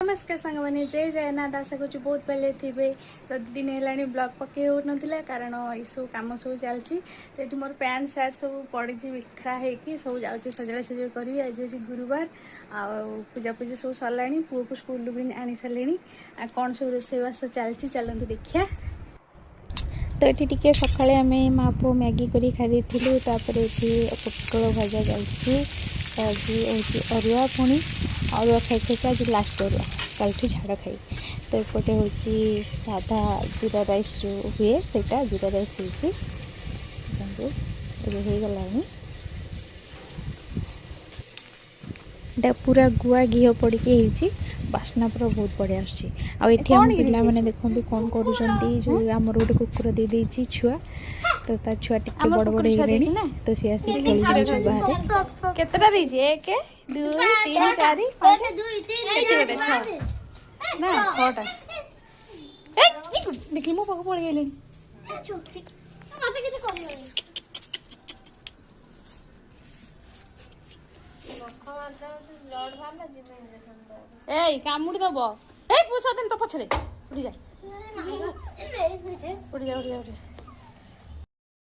नमस्कार सांग मैंने जय जगन्नाथ आशा करूँ बहुत भले थे तो दिन है ब्लॉग पकई हो ना कारण ये सब कम सब चलती तो ये मोर पैंट सार्ट सब पड़ी बिखरा होगी सब जाऊँगी सजा सजा करी आज हूँ गुरुवार पूजा पूजा सब सरला पुओ को स्कूल भी आनी सारे कौन सब रोषेईवास चलती चलते देखिया। तो ये टी सका आम माँ पु मैगी कर खाई तापर ये पोटल भजा चलती आज हूँ अरुआ पुणी अरुआ खाई खाई आज लास्ट अरुआ कल झाड़ खाई तो एपटे हूँ साधा जीरा राइस जो हुए से जीरा राइस होगा पूरा गुआ घी पड़ी बास्ना पूरा बहुत बढ़िया आम पिला मैंने देखो कौन कर आमर गोटे कुकुर दे देती छुआ तो ता छुआ टिके बड़ बड़ हो तो सी आस बाहर केतटा एक दुई तीन चार ना छटा देखिए मो पाक पलि गले कामुड़ी दब ए पूछ दिन तो पछरे उड़ी जा उड़ी जा उड़ी जा